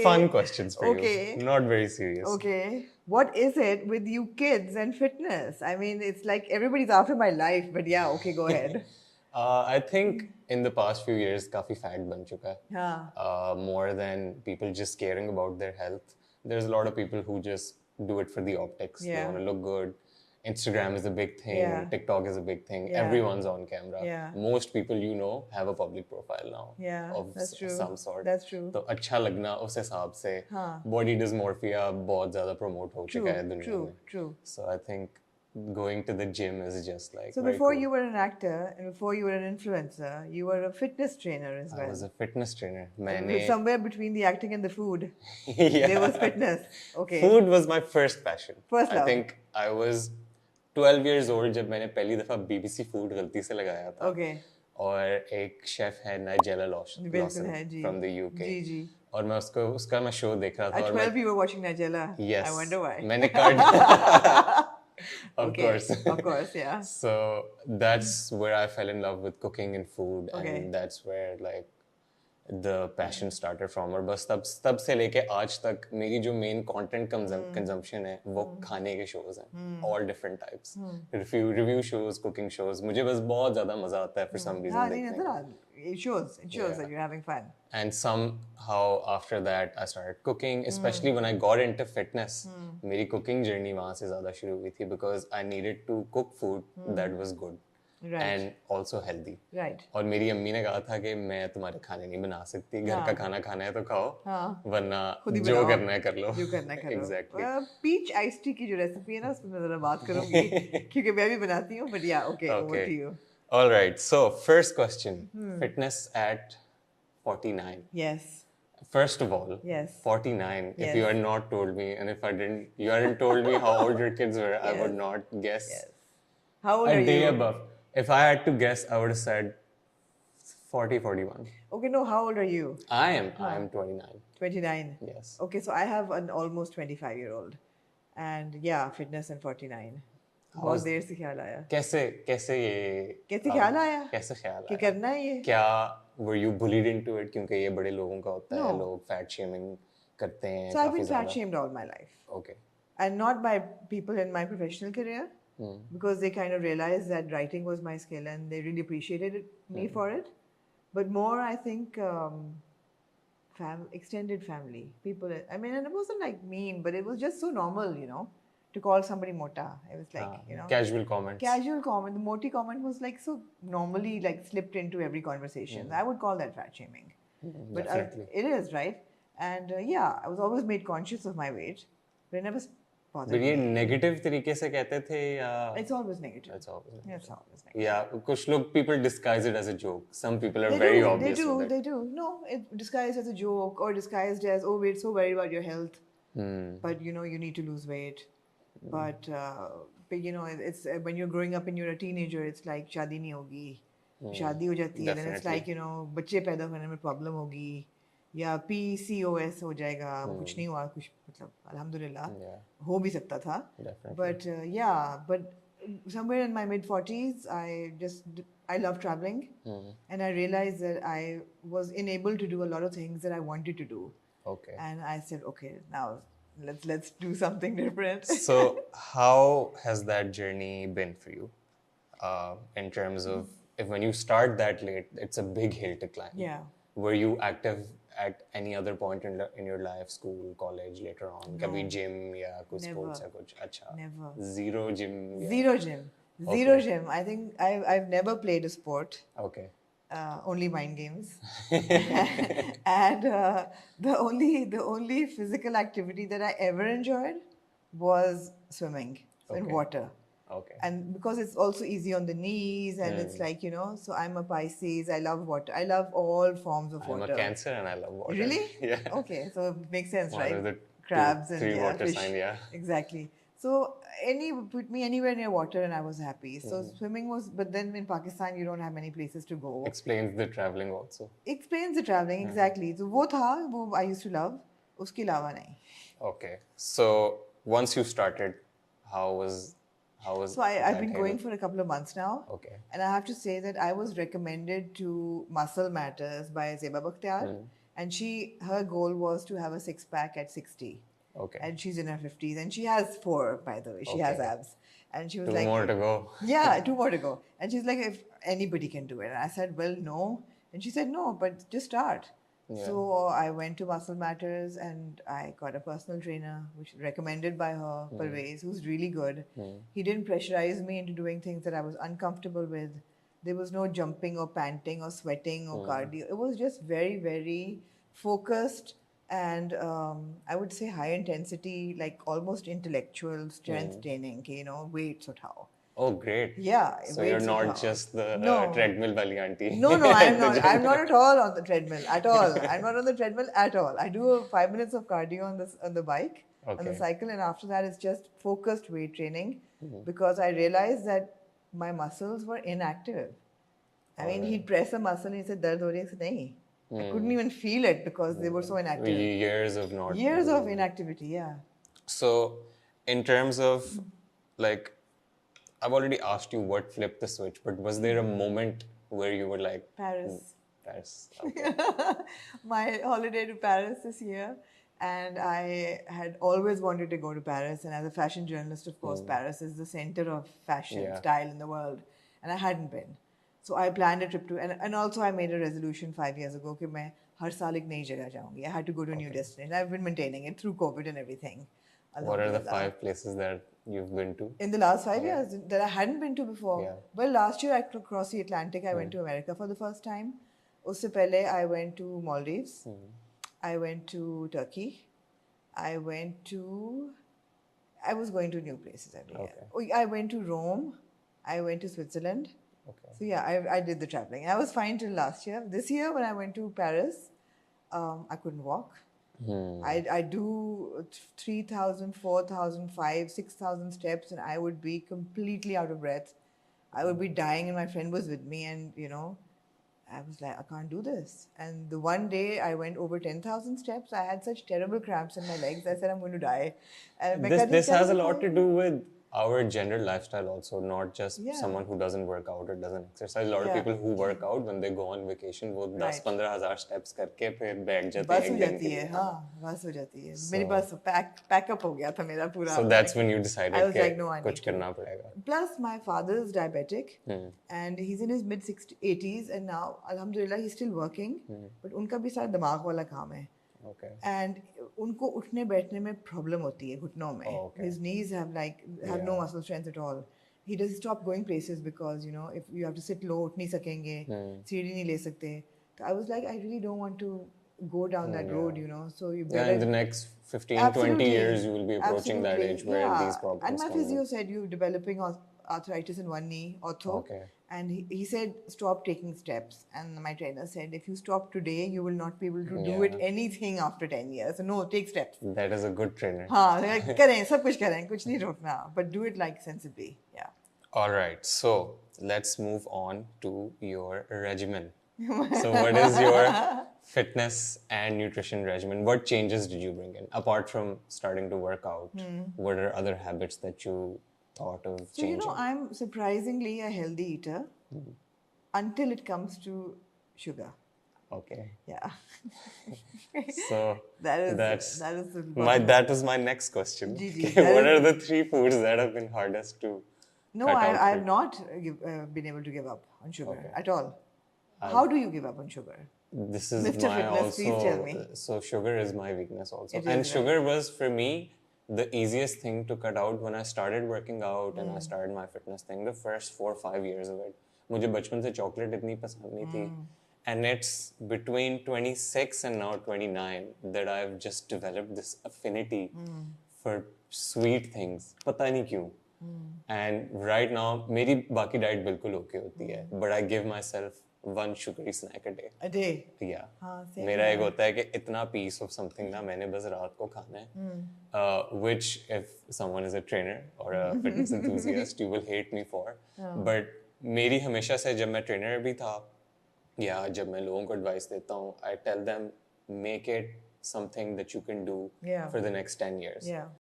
fun questions for Okay. you. Not very serious. Okay. What is it with you kids and fitness? I mean, it's like everybody's after my life, but yeah, okay, go ahead. I think in the past few years, काफी fad बन चुका है. हाँ. More than people just caring about their health. There's a lot of people who just do it for the optics. They Yeah. want to look good. Instagram is a big thing. Yeah. TikTok is a big thing. Yeah. Everyone's on camera. Yeah. Most people you know have a public profile now. Yeah, Of that's true. some sort. That's true. तो अच्छा लगना उस हिसाब से हाँ. body dysmorphia बहुत ज़्यादा promote हो चुका है दुनिया में. True. So I think going to the gym is just like So very before cool. you were an actor and before you were an influencer, you were a fitness trainer as well. I was a fitness trainer. Somewhere between the acting and the food, Yeah. there was fitness. Okay. Food was my first passion. First love. I think I was 12 years old जब मैंने पहली दफा BBC Food गलती से लगाया था. Okay. और एक शेफ है Nigella Lawson बिल्कुल है जी. from the UK. जी. और मैं उसका मैं शो देख रहा था. At 12 you were watching Nigella. Yes. I wonder why. मैंने card. Of Okay, course. Of course, yeah. So that's where I fell in love with cooking and food, Okay. and that's where like the passion started from. और बस तब से लेके आज तक मेरी जो main content consumption है वो खाने के shows हैं, all different types, review shows, cooking shows. मुझे बस बहुत ज़्यादा मजा आता है for some reason हाँ, नहीं देखने नजर में. आ it shows that you're having fun. And somehow after that I started cooking, especially when I got into fitness. मेरी cooking journey वहाँ से ज़्यादा शुरू हुई थी because I needed to cook food that was good. Right. And also healthy. Right. और मेरी अम्मी ने कहा था कि मैं तुम्हारे खाने नहीं बना सकती, घर का खाना खाना है तो खाओ, वरना जो करना है कर लो. जो करना है कर लो. Exactly. Peach iced tea की जो रेसिपी है ना उसमें मैं जरा बात करूंगी क्योंकि मैं भी बनाती हूँ. But yeah, okay, over to you. All right. So first question: fitness at 49. Yes. First of all, Yes. 49. Yes. If you had not told me, and if you hadn't told me how old your kids were, I would not guess. Yes. How old A are day you? above. If I had to guess, I would have said 40, 41. Okay, no, how old are you? I am 29. 29. Yes. Okay, so I have an almost 25-year-old. And yeah, fitness and 49. बहुत देर से ख्याल आया. कैसे ये कैसे ख्याल आया? कैसे ख्याल कि आया? करना है ये? क्या were you bullied into it क्योंकि ये बड़े लोगों का होता है, No. लोग fat shaming करते हैं So I've काफी been fat ज़्यादा. shamed all my life. Okay. And not by people in my professional career, because they kind of realized that writing was my skill and they really appreciated me for it. But more, I think, extended family people. I mean, and it wasn't like mean, but it was just so normal, to call somebody mota. It was like, Casual comments. Casual comment. The moti comment was like so normally like slipped into every conversation. I would call that fat shaming. But Definitely. it is, right? And yeah, I was always made conscious of my weight, but it never bothered But ये me. negative तरीके से कहते थे या? It's always negative. It's always negative. Yeah, it's always negative. Yeah, कुछ लोग people disguise it as a joke. Some people are very obvious with it. They do. No, it disguised as a joke or disguised as, oh, we're so worried about your health. But, you need to lose weight. But it's when you're growing up and you're a teenager, it's like, शादी नहीं होगी. शादी हो जाती है, then it's like, बच्चे पैदा होने में problem होगी. या PCOS हो जाएगा, कुछ नहीं हुआ, कुछ मतलब अल्हम्दुलिल्लाह हो भी सकता था. But but somewhere in my mid-40s, I love traveling, and I realized that I was unable to do a lot of things that I wanted to do. Okay. And I said, okay, now let's do something different. So how has that journey been for you? In terms of when you start that late, it's a big hill to climb. Yeah. Were you active at any other point in your life, school, college, later on? कभी gym या कुछ sports या कुछ? अच्छा. Never. Zero gym. या? Zero gym. Zero gym. I think I've never played a sport. Okay. Only mind games. And the only physical activity that I ever enjoyed was swimming in water. Okay. And because it's also easy on the knees and it's like, so I'm a Pisces, I love water. I love all forms of water. I'm a Cancer and I love water. Really? Yeah. Okay, so it makes sense, One right? of the Crabs and three water fish. sign, yeah. Exactly. So put me anywhere near water and I was happy. So swimming was, but then in Pakistan you don't have many places to go. Explains the traveling also. Explains the traveling, exactly. So वो था, वो I used to love. उसके अलावा नहीं. Okay. So once you started, how was So I've been going for a couple of months now. Okay. And I have to say that I was recommended to Muscle Matters by Zeba Bakhtiar. and her goal was to have a six-pack at 60. Okay. And she's in her 50s, and she has 4, by the way. She has Okay. abs. And she was 2 like, more to go. yeah, 2 more to go. And she's like, if anybody can do it. And I said, well, no. And she said, no, but just start. Yeah. So I went to Muscle Matters and I got a personal trainer, which recommended by her, Parvez, who's really good. He didn't pressurize me into doing things that I was uncomfortable with. There was no jumping or panting or sweating or cardio. It was just very, very focused and I would say high intensity, like almost intellectual strength training, weights उठाओ. Oh, great. Yeah. So you're not just the treadmill wali auntie. No, I'm not. I'm not at all on the treadmill at all. I'm not on the treadmill at all. I do 5 minutes of cardio on the bike, on the Okay. cycle, and after that it's just focused weight training because I realized that my muscles were inactive. I mean, he'd press a muscle and he said, "Dard ho rahi hai?" I said, "Nahi." I couldn't even feel it because they were so inactive. Years of not. Years of inactivity, yeah. So, in terms of like, I've already asked you what flipped the switch, but was there a moment where you were like, Paris. Paris. Okay. My holiday to Paris this year, and I had always wanted to go to Paris. And as a fashion journalist, of course, Paris is the center of fashion style in the world, and I hadn't been. So I planned a trip to, and also I made a resolution 5 years ago कि मैं हर साल एक नई जगह जाऊंगी. I had to go to a new destination. I've been maintaining it through COVID and everything. What are the 5 places that you've been to? In the last 5 years that I hadn't been to before. Yeah. Well, last year I crossed the Atlantic. I went to America for the first time. Usse pehle I went to Maldives. I went to Turkey. I was going to new places every year. I went to Rome. I went to Switzerland. Okay. So yeah, I did the traveling. I was fine till last year. This year when I went to Paris, I couldn't walk. I do 3,000, 4,000, 5,000, 6,000 steps and I would be completely out of breath. I would be dying and my friend was with me and, I was like, I can't do this. And the one day I went over 10,000 steps, I had such terrible cramps in my legs. I said, I'm going to die. And This has a lot to do with our general lifestyle also, not just someone who doesn't work out or doesn't exercise. A lot of people who work out, when they go on vacation, वो 10-15 हज़ार steps करके फिर बैठ जाते हैं. बस हो जाती है, हाँ, बस हो जाती है. मेरी बस पैकअप हो गया था मेरा पूरा. So that's when you decided I was like, no, I कुछ need to. करना पड़ेगा. Plus, my father is diabetic, and he's in his mid-80s, and now, alhamdulillah, he's still working. But उनका भी सारा दिमाग वाला काम है. Okay. And उनको उठने बैठने में problem होती है घुटनों में. His knees have no muscle strength at all. He does stop going places because if you have to sit low, उठ नहीं सकेंगे, सीढ़ी नहीं ले सकते. So I was like, I really don't want to go down that road, So you better. Yeah, in the next 15-20 years, you will be approaching that age where these problems And my come in. physio said you're developing arthritis in one knee, ortho. Okay. And he said, stop taking steps. And my trainer said, if you stop today, you will not be able to do it anything after 10 years. So no, take steps. That is a good trainer. हाँ, करें, सब कुछ करें, कुछ नहीं रोकना. But do it like sensibly, yeah. All right, so let's move on to your regimen. So what is your fitness and nutrition regimen? What changes did you bring in? Apart from starting to work out, what are other habits that you thought of changing? So, I'm surprisingly a healthy eater until it comes to sugar. Okay. Yeah. So that that was my next question. Ji, what are the 3 foods that have been hardest to No, cut out I have for? not been able to give up on sugar at all. How do you give up on sugar? This is Mr. my Fitness, also. please tell me. So sugar is my weakness also, It and is, sugar was for me the easiest thing to cut out when I started working out and I started my fitness thing. The first 4 or 5 years of it, मुझे बचपन से chocolate इतनी पसंद नहीं थी, and it's between 26 and now 29 that I've just developed this affinity for sweet things. पता नहीं क्यों. And right now मेरी बाकी diet बिल्कुल okay होती है, but I give myself 1 sugary snack a day. A day? Yeah. हाँ, same मेरा एक होता है कि इतना piece of something ना मैंने बस रात को खाना है, which if someone is a trainer or a fitness enthusiast, you will hate me for. But मेरी हमेशा से जब मैं trainer भी था या जब मैं लोगों को advice देता हूँ, I tell them make it something that you can do for the next 10 years. Yeah.